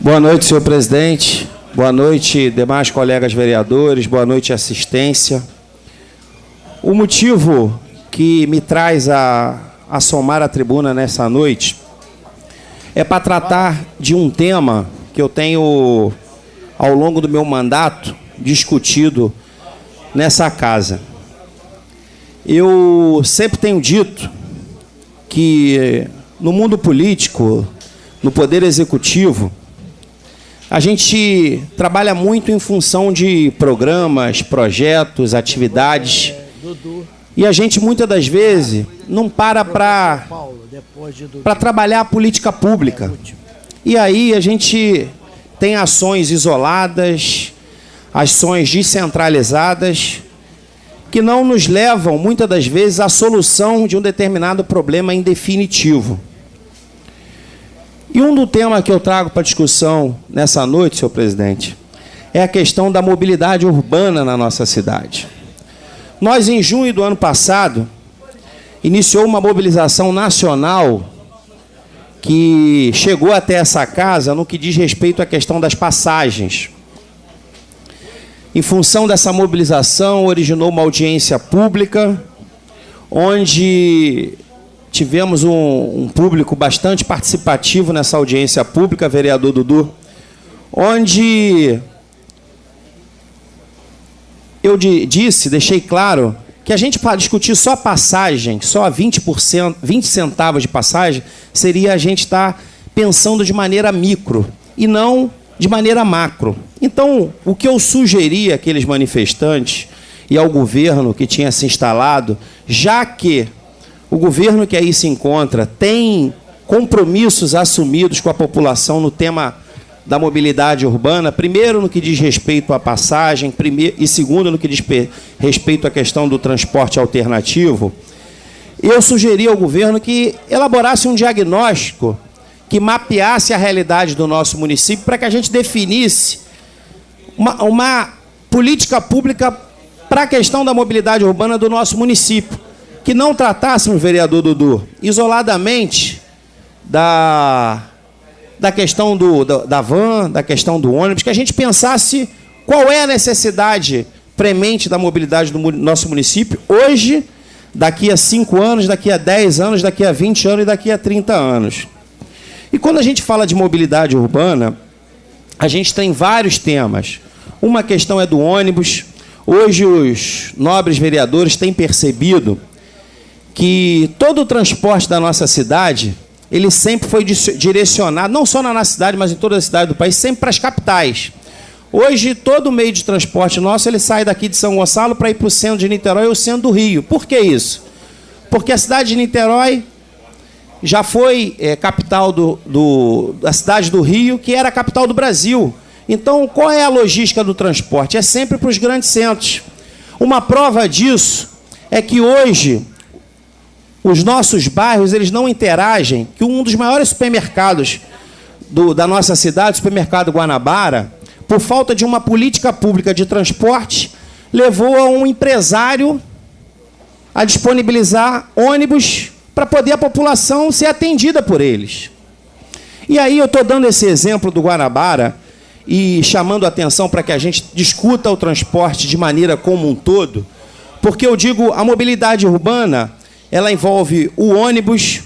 Boa noite, senhor presidente. Boa noite, demais colegas vereadores. Boa noite, assistência. O motivo que me traz a somar a tribuna nessa noite é para tratar de um tema que eu tenho, ao longo do meu mandato, discutido nessa casa. Eu sempre tenho dito que no mundo político, no poder executivo, a gente trabalha muito em função de programas, projetos, atividades. E a gente, muitas das vezes, não para trabalhar a política pública. E aí a gente tem ações isoladas, ações descentralizadas, que não nos levam, muitas das vezes, à solução de um determinado problema em definitivo. E um do tema que eu trago para discussão nessa noite, senhor presidente, é a questão da mobilidade urbana na nossa cidade. Nós, em junho do ano passado, iniciou uma mobilização nacional que chegou até essa casa no que diz respeito à questão das passagens. Em função dessa mobilização, originou uma audiência pública, onde tivemos um público bastante participativo nessa audiência pública, vereador Dudu, onde eu deixei claro que a gente, para discutir só passagem, só 20%, 20 centavos de passagem, seria a gente estar pensando de maneira micro e não de maneira macro. Então, o que eu sugeri àqueles manifestantes e ao governo que tinha se instalado, já que o governo que aí se encontra tem compromissos assumidos com a população no tema da mobilidade urbana, primeiro no que diz respeito à passagem, e segundo no que diz respeito à questão do transporte alternativo, eu sugeri ao governo que elaborasse um diagnóstico que mapeasse a realidade do nosso município para que a gente definisse uma política pública para a questão da mobilidade urbana do nosso município, que não tratássemos, vereador Dudu, isoladamente da questão da van, da questão do ônibus, que a gente pensasse qual é a necessidade premente da mobilidade do nosso município hoje, daqui a 5 anos, daqui a 10 anos, daqui a 20 anos e daqui a 30 anos. E quando a gente fala de mobilidade urbana, a gente tem vários temas. Uma questão é do ônibus. Hoje os nobres vereadores têm percebido que todo o transporte da nossa cidade, ele sempre foi direcionado, não só na nossa cidade, mas em toda a cidade do país, sempre para as capitais. Hoje, todo o meio de transporte nosso, ele sai daqui de São Gonçalo para ir para o centro de Niterói ou o centro do Rio. Por que isso? Porque a cidade de Niterói já foi capital da cidade do Rio, que era a capital do Brasil. Então, qual é a logística do transporte? É sempre para os grandes centros. Uma prova disso é que hoje os nossos bairros, eles não interagem, que um dos maiores supermercados da nossa cidade, o supermercado Guanabara, por falta de uma política pública de transporte, levou a um empresário a disponibilizar ônibus para poder a população ser atendida por eles. E aí eu estou dando esse exemplo do Guanabara e chamando a atenção para que a gente discuta o transporte de maneira como um todo, porque eu digo, a mobilidade urbana, ela envolve o ônibus,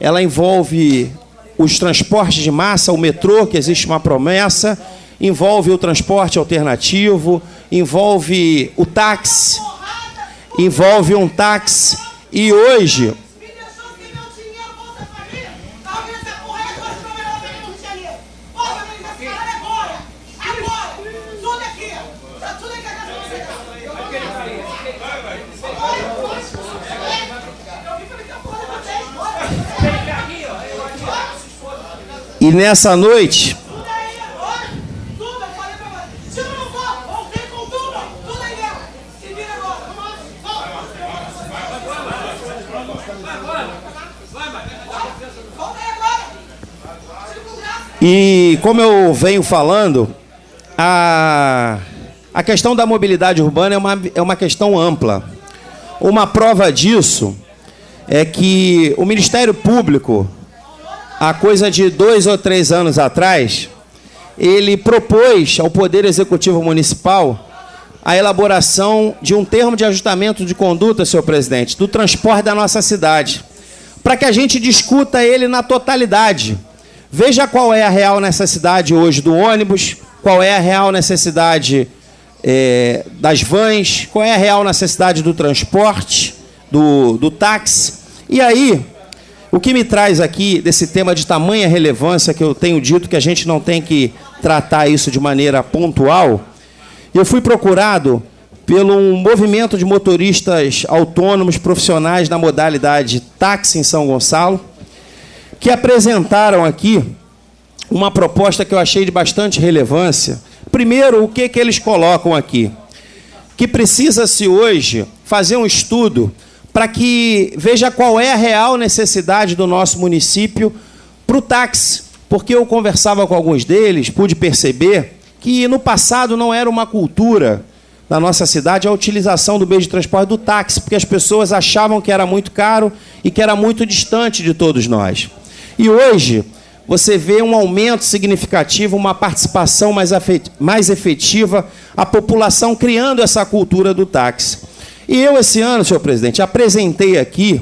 ela envolve os transportes de massa, o metrô, que existe uma promessa, envolve o transporte alternativo, envolve o táxi, envolve um táxi. E hoje e nessa noite, e como eu venho falando, a questão da mobilidade urbana é uma questão ampla. Uma prova disso é que o Ministério Público, há coisa de 2 ou 3 anos atrás, ele propôs ao Poder Executivo Municipal a elaboração de um termo de ajustamento de conduta, senhor presidente, do transporte da nossa cidade, para que a gente discuta ele na totalidade. Veja qual é a real necessidade hoje do ônibus, qual é a real necessidade das vans, qual é a real necessidade do transporte, do táxi. E aí, o que me traz aqui desse tema de tamanha relevância, que eu tenho dito que a gente não tem que tratar isso de maneira pontual, eu fui procurado pelo um movimento de motoristas autônomos profissionais na modalidade táxi em São Gonçalo, que apresentaram aqui uma proposta que eu achei de bastante relevância. Primeiro, o que eles colocam aqui? Que precisa-se hoje fazer um estudo para que veja qual é a real necessidade do nosso município para o táxi. Porque eu conversava com alguns deles, pude perceber que no passado não era uma cultura na nossa cidade a utilização do meio de transporte do táxi, porque as pessoas achavam que era muito caro e que era muito distante de todos nós. E hoje você vê um aumento significativo, uma participação mais efetiva, a população criando essa cultura do táxi. E eu, esse ano, senhor presidente, apresentei aqui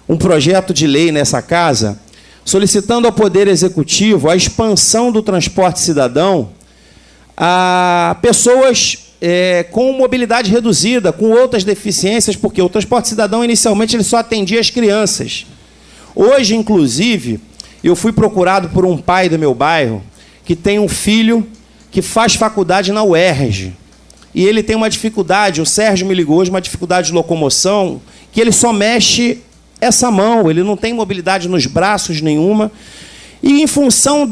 um projeto de lei nessa casa, solicitando ao Poder Executivo a expansão do transporte cidadão a pessoas com mobilidade reduzida, com outras deficiências, porque o transporte cidadão, inicialmente, ele só atendia as crianças. Hoje, inclusive, eu fui procurado por um pai do meu bairro que tem um filho que faz faculdade na UERJ. E ele tem uma dificuldade, o Sérgio me ligou hoje, uma dificuldade de locomoção, que ele só mexe essa mão, ele não tem mobilidade nos braços nenhuma. E em função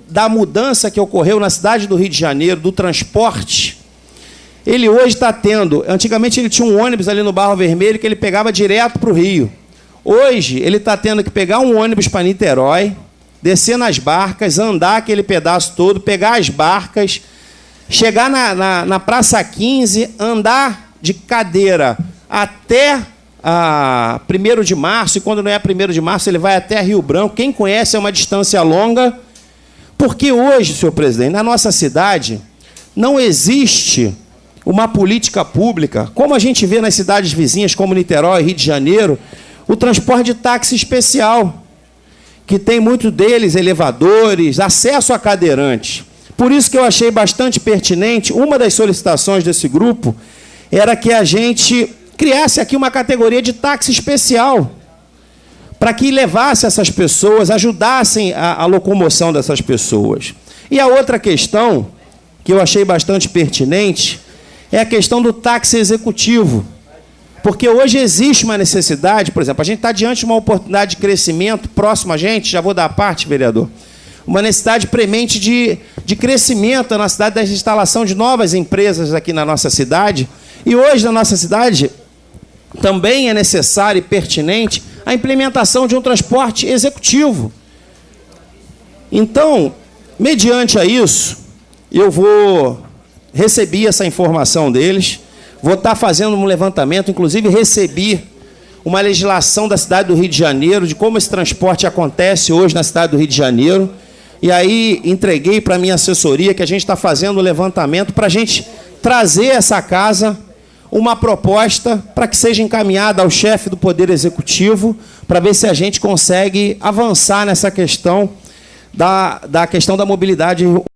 da mudança que ocorreu na cidade do Rio de Janeiro, do transporte, ele hoje está tendo... Antigamente ele tinha um ônibus ali no Barro Vermelho que ele pegava direto para o Rio. Hoje ele está tendo que pegar um ônibus para Niterói, descer nas barcas, andar aquele pedaço todo, pegar as barcas, chegar na Praça 15, andar de cadeira até 1º de março, e quando não é 1º de março, ele vai até Rio Branco. Quem conhece, é uma distância longa, porque hoje, senhor presidente, na nossa cidade, não existe uma política pública, como a gente vê nas cidades vizinhas, como Niterói, Rio de Janeiro, o transporte de táxi especial, que tem muito deles elevadores, acesso a cadeirantes. Por isso que eu achei bastante pertinente, uma das solicitações desse grupo era que a gente criasse aqui uma categoria de táxi especial, para que levasse essas pessoas, ajudassem a locomoção dessas pessoas. E a outra questão, que eu achei bastante pertinente, é a questão do táxi executivo. Porque hoje existe uma necessidade, por exemplo, a gente está diante de uma oportunidade de crescimento próximo a gente, já vou dar a parte, vereador, uma necessidade premente de crescimento na cidade, da instalação de novas empresas aqui na nossa cidade. E hoje, na nossa cidade, também é necessário e pertinente a implementação de um transporte executivo. Então, mediante a isso, eu recebi essa informação deles, vou estar fazendo um levantamento, inclusive recebi uma legislação da cidade do Rio de Janeiro, de como esse transporte acontece hoje na cidade do Rio de Janeiro, e aí entreguei para a minha assessoria, que a gente está fazendo um levantamento para a gente trazer essa casa uma proposta para que seja encaminhada ao chefe do Poder Executivo, para ver se a gente consegue avançar nessa questão da questão da mobilidade